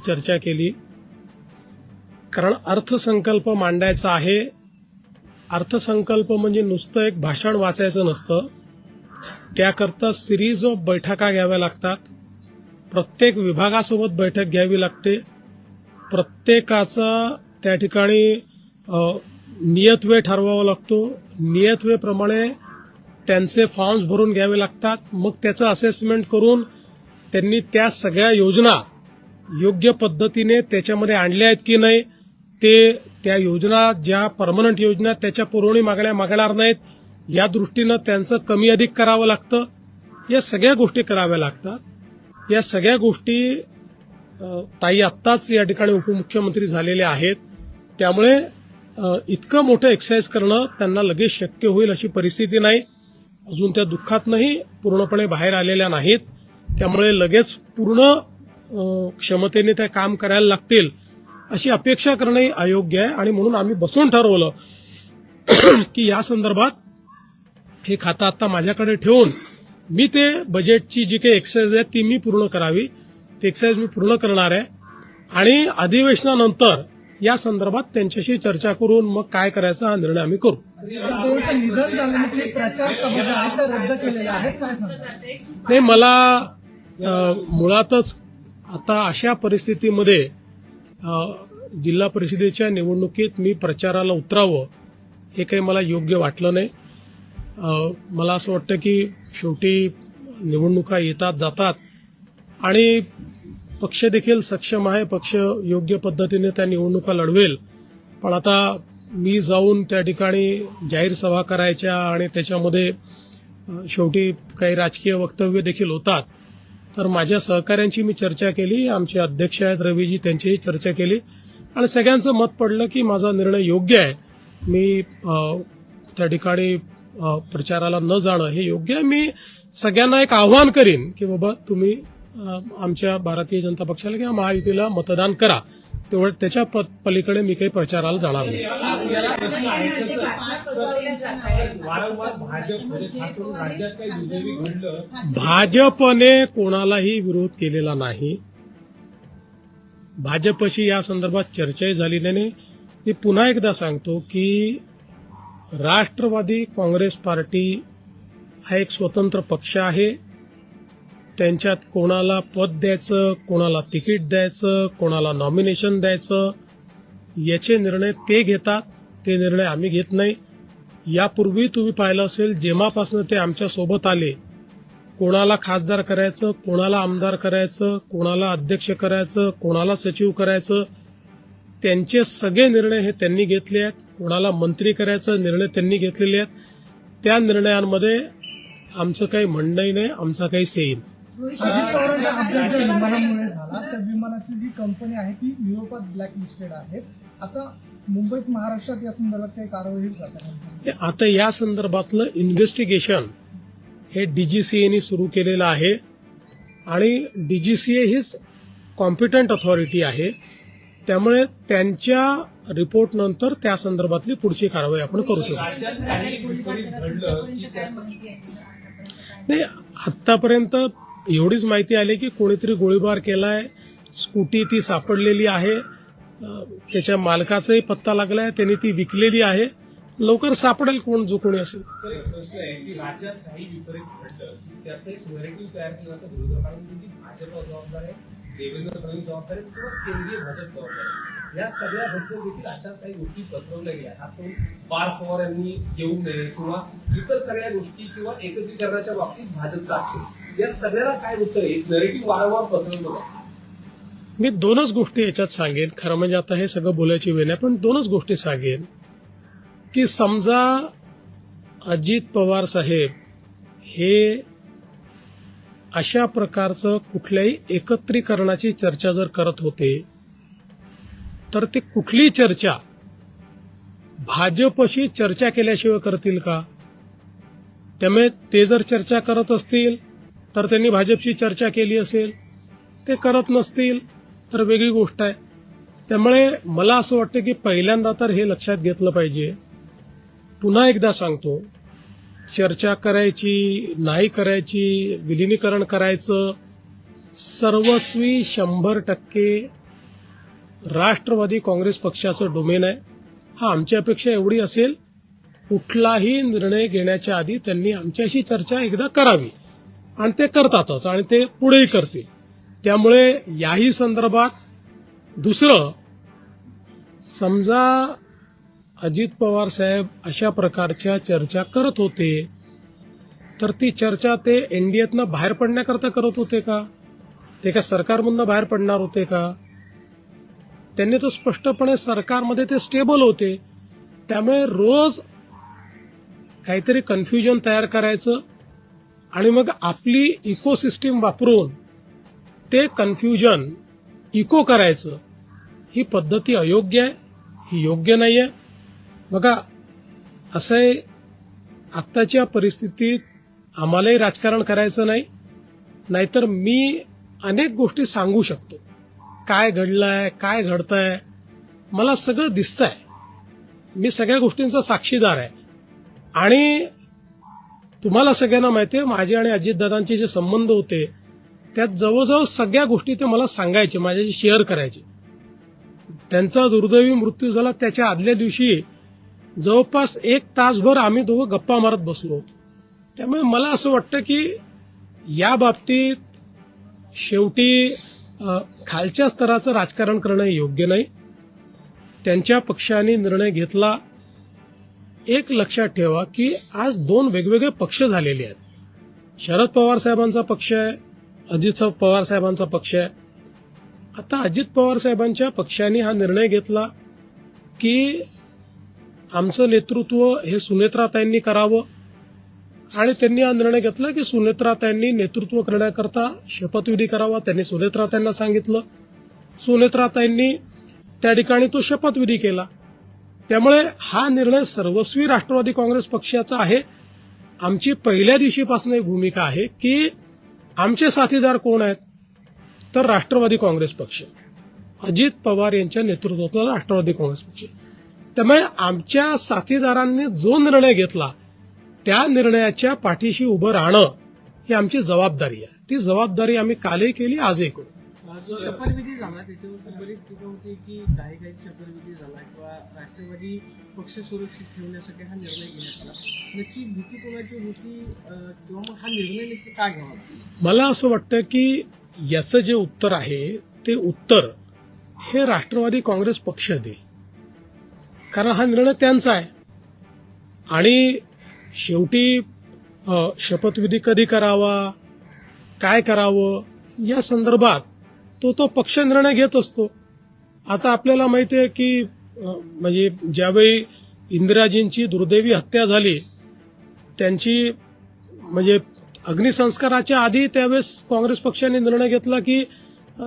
चर्चा केली, कारण अर्थसंकल्प मांडायचा आहे. अर्थसंकल्प म्हणजे नुसतं एक भाषण वाचायचं नसतं, त्याकरता सिरीज ऑफ बैठका घ्याव्या लागतात. प्रत्येक विभागासोबत बैठक घ्यावी लागते. प्रत्येकाचा त्या ठिकाणी नियत वेळ ठरवावा लागतो. नियत वेळेप्रमाणे त्यांचे फॉर्म्स भरून घ्यावे लागतात. मग त्याचं असेसमेंट करून त्यांनी त्या सगळ्या योजना योग्य पद्धतीने त्याच्यामध्ये आणल्या आहेत की नाही, ते त्या योजना ज्या परमनंट योजना त्याच्या पुरवणी मागण्या मागणार नाहीत या दृष्टीनं त्यांचं कमी अधिक करावं लागतं. या सगळ्या गोष्टी कराव्या लागतात. या सगळ्या गोष्टी ताई आत्ताच या ठिकाणी उपमुख्यमंत्री झालेले आहेत. त्यामुळे इतकं मोठं एक्सरसाइज करणं त्यांना लगेच शक्य होईल अशी परिस्थिती नाही. अजून त्या दुःखातनंही पूर्णपणे बाहेर आलेल्या नाहीत. त्यामुळे लगेच पूर्ण क्षमतेने ते काम करायला लागतील अशी अपेक्षा करणंही अयोग्य आहे. आणि म्हणून आम्ही बसून ठरवलं की या संदर्भात हे खातं आता माझ्याकडे ठेवून मी ते बजेटची जी काही एक्सरसाइज आहे ती मी पूर्ण करावी. ती एक्सरसाइज मी पूर्ण करणार आहे आणि अधिवेशनानंतर या संदर्भात त्यांच्याशी चर्चा करून मग काय करायचा हा निर्णय आम्ही करू. निधन झाल्याने प्रचार सभा रद्द केलेल्या आहेत काय सांगता? नाही, मला मुळातच आता अशा परिस्थितीमध्ये जिल्हा परिषदेच्या निवडणुकीत मी प्रचाराला उतरावं हे काही मला योग्य वाटलं नाही. मला असं वाटतं की शेवटी निवडणुका येतात जातात आणि पक्ष देखील सक्षम आहे, पक्ष योग्य पद्धतीने त्या निवडणुका लढवेल. पण आता मी जाऊन त्या ठिकाणी जाहीर सभा करायच्या आणि त्याच्यामध्ये शेवटी काही राजकीय वक्तव्य देखील होतात. तर माझ्या सहकाऱ्यांची मी चर्चा केली, आमचे अध्यक्ष आहेत रवीजी, त्यांचीही चर्चा केली आणि सगळ्यांचं मत पडलं की माझा निर्णय योग्य आहे. मी त्या ठिकाणी प्रचाराला न जाणं हे योग्य आहे. मी सगळ्यांना एक आव्हान करीन की बाबा तुम्ही आमच्या भारतीय जनता पक्षाला किंवा महायुतीला मतदान करा. तेवढं त्याच्या पलीकडे मी काही प्रचाराला जाणार नाही. भाजपने कोणालाही विरोध केलेला नाही. भाजपशी या संदर्भात चर्चाही झाली नाही. मी पुन्हा एकदा सांगतो की राष्ट्रवादी काँग्रेस पार्टी हा एक स्वतंत्र पक्ष आहे. त्यांच्यात कोणाला पद द्यायचं, कोणाला तिकीट द्यायचं, कोणाला नॉमिनेशन द्यायचं याचे निर्णय ते घेतात. ते निर्णय आम्ही घेत नाही. यापूर्वी तुम्ही पाहिलं असेल जेव्हापासून ते आमच्या सोबत आले, कोणाला खासदार करायचं, कोणाला आमदार करायचं, कोणाला अध्यक्ष करायचं, कोणाला सचिव करायचं, त्यांचे सगळे निर्णय हे त्यांनी घेतले आहेत. कोणाला मंत्री करायचं निर्णय त्यांनी घेतलेले आहेत. त्या निर्णयांमध्ये आमचं काही म्हणणंही नाही, आमचा काही सेई नाही. अजित पवारांचा अपघात ज्या विमानामुळे झाला त्या विमानाची जी कंपनी आहे ती युरोपात ब्लॅक लिस्टेड आहे. आता मुंबईत महाराष्ट्रात या संदर्भात काही कारवाई होईल? आता या संदर्भातलं इन्व्हेस्टिगेशन हे डीजीसीएने सुरू केलेलं आहे आणि डीजीसीए हीच कॉम्पिटंट अथॉरिटी आहे. त्यामुळे त्यांच्या रिपोर्ट नंतर त्या संदर्भातली पुढची कारवाई आपण करू शकतो. नाही, आतापर्यंत एवढीच माहिती आली की कोणीतरी गोळीबार केलाय, स्कूटी ती सापडलेली आहे, त्याच्या मालकाचाही पत्ता लागलाय, त्यांनी ती विकलेली आहे. लवकर सापडेल कोण जो कोणी असेल. प्रश्न आहे की राज्यात काही विपरीत घडलं की त्याचं एक नॅरेटिव्ह तयार केलं जातं विरोधकांनी, भाजप जबाबदार आहे, देवेंद्र फडणवीस जबाबदार आहेत किंवा केंद्रीय भाजप जबाबदार आहे. या सगळ्याबद्दल देखील अशा काही गोष्टी पसरवल्या गेल्या. खास करून पार्थ पवार यांनी येऊ नये किंवा इतर सगळ्या गोष्टी किंवा एकत्रीकरणाच्या बाबतीत भाजपचा आक्षेप, या सगळ्याला काय उत्तर आहे? नॅरेटिव्ह वारंवार पसरवलं जातं. मी दोनच गोष्टी याच्यात सांगेन. खरं म्हणजे आता हे सगळं बोलायची वेळ नाही, पण दोनच गोष्टी सांगेन की समजा अजित पवार साहेब हे अशा प्रकारचं कुठल्याही एकत्रीकरणाची चर्चा जर करत होते तर ते कुठली चर्चा भाजपशी चर्चा केल्याशिवाय करतील का? त्यामुळे ते जर चर्चा करत असतील तर त्यांनी भाजपशी चर्चा केली असेल. ते करत नसतील तर वेगळी गोष्ट आहे. त्यामुळे मला असं वाटतं की पहिल्यांदा तर हे लक्षात घेतलं पाहिजे. पुन्हा एकदा सांगतो, चर्चा करायची नाही करायची, विलिनीकरण करायचं, सर्वस्वी 100% राष्ट्रवादी काँग्रेस पक्षाचं डोमेन आहे. हा आमची अपेक्षा एवढी असेल, कुठलाही निर्णय घेण्याच्या आधी त्यांनी आमच्याशी चर्चा एकदा करावी आणि ते करतातच आणि ते पुढेही करतील. त्यामुळे याही संदर्भात दुसरं, समजा अजित पवार साहेब अशा प्रकारच्या चर्चा करत होते तर ती चर्चा ते एनडीएतनं बाहेर पडण्याकरता करत होते का? ते का सरकारमधनं बाहेर पडणार होते का? त्यांनी तो स्पष्टपणे सरकारमध्ये ते स्टेबल होते. त्यामुळे रोज काहीतरी कन्फ्युजन तयार करायचं आणि मग आपली इकोसिस्टीम वापरून ते कन्फ्युजन इको करायचं, ही पद्धती अयोग्य आहे, ही योग्य नाही आहे. बघा, असं आहे, आत्ताच्या परिस्थितीत आम्हालाही राजकारण करायचं नाही, नाहीतर मी अनेक गोष्टी सांगू शकतो. काय घडलंय, काय घडतंय, मला सगळं दिसतंय. मी सगळ्या गोष्टींचा साक्षीदार आहे. आणि तुम्हाला सगळ्यांना माहिती आहे, माझे आणि अजितदादांचे जे संबंध होते त्यात जवळजवळ सगळ्या गोष्टी ते मला सांगायचे, माझ्याशी शेअर करायचे. त्यांचा दुर्दैवी मृत्यू झाला त्याच्या आदल्या दिवशी जवळपास 1 तासभर आम्ही दोघं गप्पा मारत बसलो होतो. त्यामुळे मला असं वाटतं की या बाबतीत शेवटी खालच्या स्तराचं राजकारण करणं योग्य नाही. त्यांच्या पक्षाने निर्णय घेतला. एक लक्षात ठेवा की आज 2 वेगवेगळे पक्ष झालेले आहेत. शरद पवार साहेबांचा पक्ष आहे, अजित पवार साहेबांचा पक्ष आहे. आता अजित पवार साहेबांच्या पक्षाने हा निर्णय घेतला की आमचं नेतृत्व हे सुनेत्राताईंनी करावं आणि त्यांनी हा निर्णय घेतला की सुनेत्राताईंनी नेतृत्व करण्याकरता शपथविधी करावा. त्यांनी सुनेत्राताईंना सांगितलं, सुनेत्राताईंनी त्या ठिकाणी तो शपथविधी केला. त्यामुळे हा निर्णय सर्वस्वी राष्ट्रवादी काँग्रेस पक्षाचा आहे. आमची पहिल्या दिवशीपासून एक भूमिका आहे की आमचे साथीदार कोण आहेत, तर राष्ट्रवादी काँग्रेस पक्ष, अजित पवार यांच्या नेतृत्वातला राष्ट्रवादी काँग्रेस पक्ष. त्यामुळे आमच्या साथीदारांनी जो निर्णय घेतला त्या निर्णयाच्या पाठीशी उभं राहणं ही आमची जबाबदारी आहे. ती जबाबदारी आम्ही कालही केली, आजही करू. शपथविधी झाला, त्याच्यावरती बरीच टीका होती की काही शपथविधी झाला किंवा राष्ट्रवादी पक्ष सुरक्षित ठेवण्यासाठी हा निर्णय घेण्यात आला. नक्की भीती कोणाची होती किंवा मग हा निर्णय नक्की का घ्यावा? मला असं वाटतं की याचं जे उत्तर आहे ते उत्तर हे राष्ट्रवादी काँग्रेस पक्ष देईल, कारण हा निर्णय त्यांचा आहे. आणि शेवटी शपथविधी कधी करावा, काय करावं, या संदर्भात तो पक्ष निर्णय घेत असतो. आता आपल्याला माहिती आहे की म्हणजे ज्यावेळी इंदिराजींची दुर्दैवी हत्या झाली, त्यांची म्हणजे अग्निसंस्काराच्या आधी त्यावेळेस काँग्रेस पक्षाने निर्णय घेतला की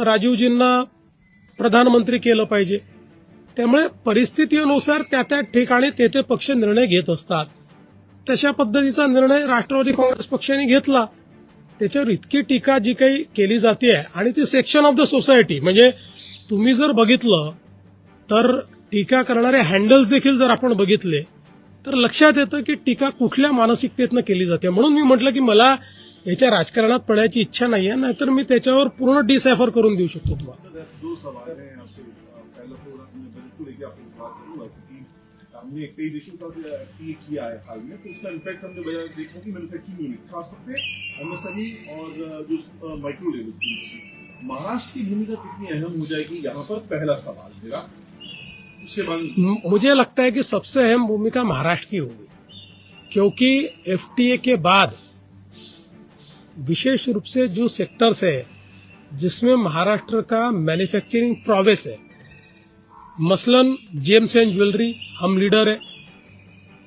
राजीवजींना प्रधानमंत्री केलं पाहिजे. त्यामुळे परिस्थितीनुसार त्या ठिकाणी ते पक्ष निर्णय घेत असतात. तशा पद्धतीचा निर्णय राष्ट्रवादी काँग्रेस पक्षाने घेतला. त्याच्यावर इतकी टीका जी काही केली जाते आणि ती सेक्शन ऑफ द सोसायटी, म्हणजे तुम्ही जर बघितलं तर टीका करणारे हँडल्स देखील जर आपण बघितले तर लक्षात येतं की टीका कुठल्या मानसिकतेतनं केली जाते. म्हणून मी म्हटलं की मला याच्या राजकारणात पडायची इच्छा नाहीये, नाहीतर मी त्याच्यावर पूर्ण डिसायफर करून देऊ शकतो तुम्हाला. 2 सवाल हैं आपसे. पहला तो आपने बिल्कुल एक आपसे सवाल करूंगा क्योंकि हमने कई देशों का FTA किया है हाल में, तो उसका इम्पैक्ट हमने बजाय देखा कि मैन्युफैक्चरिंग यूनिट खासतौर पे MSME और जो माइक्रो लेवल की महाराष्ट्र की भूमिका कितनी अहम हो जाएगी यहाँ पर, पहला सवाल मेरा. उसके बाद मुझे लगता है कि सबसे अहम भूमिका महाराष्ट्र की होगी, क्योंकि FTA के बाद विशेष रूप से जो सेक्टर्स है जिसमें महाराष्ट्र का मैन्युफैक्चरिंग प्रोवेस है, मसलन जेम्स एंड ज्वेलरी हम लीडर है,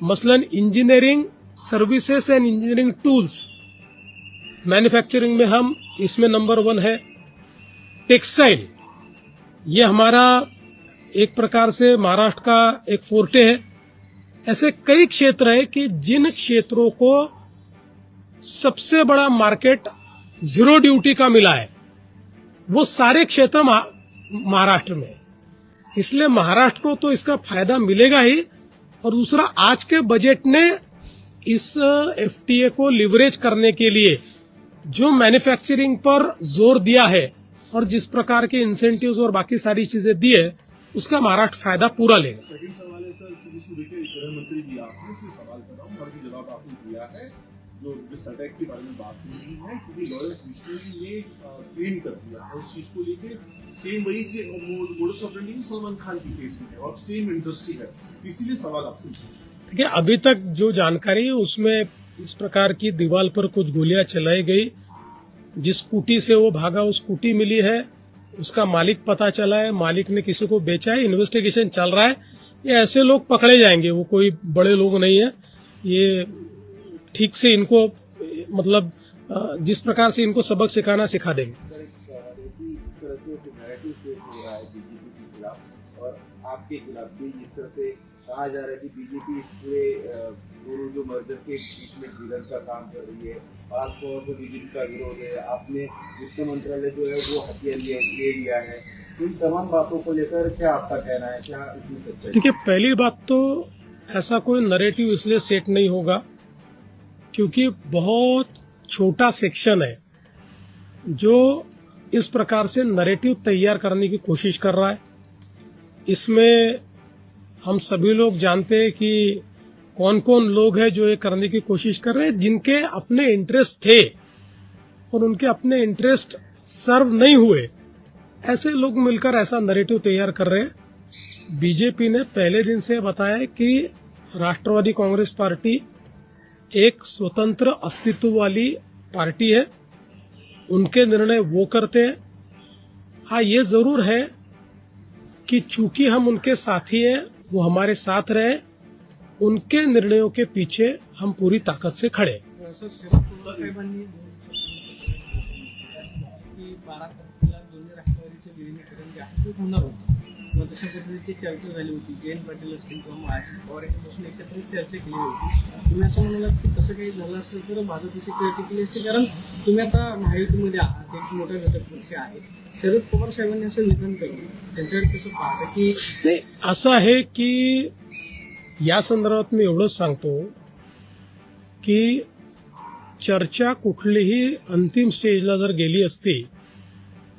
मसलन engineering services end engineering tools manufacturing में हम इसमें नंबर 1 है. टेक्सटाइल ये हमारा एक प्रकार से महाराष्ट्र का एक फोर्टे है. ऐसे कई क्षेत्र है कि जिन क्षेत्रों को सबसे बड़ा मार्केट 0 ड्यूटी का मिला है, वो सारे क्षेत्र महाराष्ट्र में है. इसलिए महाराष्ट्र को तो इसका फायदा मिलेगा ही. और दूसरा, आज के बजट ने इस FTA को लिवरेज करने के लिए जो मैन्युफैक्चरिंग पर जोर दिया है और जिस प्रकार के इंसेंटिव्स और बाकी सारी चीजें दी है उसका महाराष्ट्र फायदा पूरा लेगा। सेकंड सवाल है सर, शुरू देखिए गृह मंत्री भी आपने इसलिए सवाल कर रहा हूँ और भी जवाब आपने दिया है जो जिस अटैक के बारे में बात हो रही है, क्योंकि लॉयर मिशनरी ने क्लेम कर दिया है उस चीज को लेके। सेम वही चीज मोडस ऑपरेंडी सलमान खान की केस में है और सेम इंडस्ट्री है, इसीलिए सवाल आपसे देखिए अभी तक जो जानकारी है उसमें इस प्रकार की दीवार पर कुछ गोलियां चलाई गई, जिस स्कूटी से वो भागा उस स्कूटी मिली है, उसका मालिक पता चला है, मालिक ने किसी को बेचा है, इन्वेस्टिगेशन चल रहा है। ये ऐसे लोग पकड़े जाएंगे, वो कोई बड़े लोग नहीं है। ये ठीक से इनको मतलब जिस प्रकार से इनको सबक सिखाना सिखा देंगे। सर, एक तरह से नैरेटिव सेट हो रहा है बीजेपी के खिलाफ और आपके खिलाफ भी। जिस तरह से कहा जा रहा है कि बीजेपी पूरे दोनों जो मर्जर के बीच में भिड़न का काम कर रही है, खासतौर पर बीजेपी का विरोध है। आपने वित्त मंत्रालय जो है वो हथियार ले लिया है। इन तमाम बातों को लेकर क्या आपका कहना है, क्या इसमें सच्चाई? देखिए पहली बात तो ऐसा कोई नैरेटिव इसलिए सेट नहीं होगा क्योंकि बहुत छोटा सेक्शन है जो इस प्रकार से नैरेटिव तैयार करने की कोशिश कर रहा है। इसमें हम सभी लोग जानते हैं कि कौन कौन लोग हैं जो ये करने की कोशिश कर रहे हैं, जिनके अपने इंटरेस्ट थे और उनके अपने इंटरेस्ट सर्व नहीं हुए, ऐसे लोग मिलकर ऐसा नैरेटिव तैयार कर रहे हैं। बीजेपी ने पहले दिन से बताया है कि राष्ट्रवादी कांग्रेस पार्टी एक स्वतंत्र अस्तित्व वाली पार्टी है, उनके निर्णय वो करते हैं। हाँ ये जरूर है कि चूंकि हम उनके साथी हैं, वो हमारे साथ रहे, उनके निर्णयों के पीछे हम पूरी ताकद से खड़े। सर शरद पवार साहेबांनी की 12 तारखेला दोन्ही राष्ट्रवादीचं विलीनीकरण जे आहे ते होणार होतं, मग तशा पद्धतीची चर्चा झाली होती। जयंत पाटील असतील किंवा महाराज पवार यांच्यापासून एकत्रित चर्चा केली होती। तुम्ही असं म्हणालात की तसं काही झालं असतं तर भाजपशी चर्चा केली असती, कारण तुम्ही आता महायुतीमध्ये आहात, एक मोठा घटक पक्ष आहे। शरद पवार साहेबांनी असं निधन केलं, त्यांच्यावर कसं पाहता की नाही असं आहे की या संदर्भात मी एवढंच सांगतो की चर्चा कुठलीही अंतिम स्टेजला जर गेली असती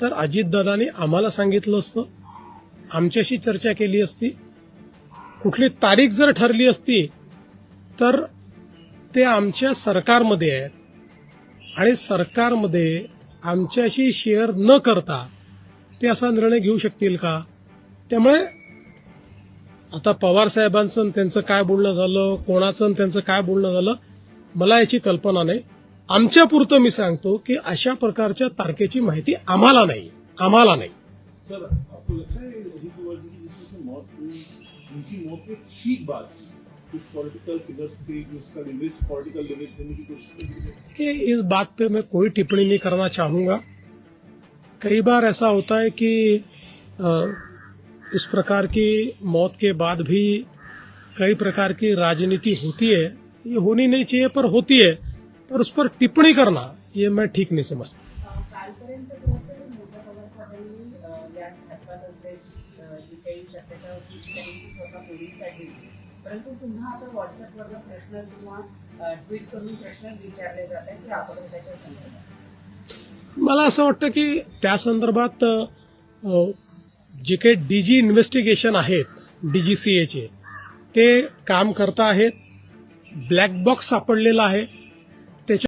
तर अजितदादांनी आम्हाला सांगितलं असतं, आमच्याशी चर्चा केली असती। कुठली तारीख जर ठरली असती तर ते आमच्या सरकारमध्ये आहेत आणि सरकारमध्ये आमच्याशी शेअर न करता ते असा निर्णय घेऊ शकतील का? त्यामुळे आता पवार साहेबांचं आणि त्यांचं काय बोलणं झालं, कोणाचं आणि त्यांचं काय बोलणं झालं, मला याची कल्पना नाही। आमच्या पुरतं मी सांगतो की अशा प्रकारच्या तारखेची माहिती आम्हाला नाही। सर, आपको लगता है अजीत पवार जी की जिससे मौत हुई, उनकी मौत के ठीक बाद कुछ पॉलिटिकल फिगर्स थे जो उसका पॉलिटिकल लिमिट देने की कोशिश की गई? कि इस बात पे मैं कोई टिप्पणी नहीं करना चाहूंगा। कई बार ऐसा होता है कि इस प्रकार की मौत के बाद भी कई प्रकार की राजनीति होती है, ये होनी नहीं चाहिए पर होती है, पर उस पर टिप्पणी करना ये मैं ठीक नहीं समझता। कालपर्यंत खरं तर मोठ्या पवारसाहेबांनी या घातपात असल्याची जी काही शक्यता होती ती त्यांनी स्वतः मोडून काढली, परंतु पुन्हा आता व्हॉट्सअपवर प्रश्न किंवा ट्विट करून प्रश्न विचारले जात आहेत की अपघाताच्या संदर्भात। मला असं वाटतं की त्या संदर्भात जे काही डीजी इन्व्हेस्टिगेशन आहेत डीजीसीएचे ते काम करता आहेत। ब्लॅक बॉक्स सापडलेला आहे,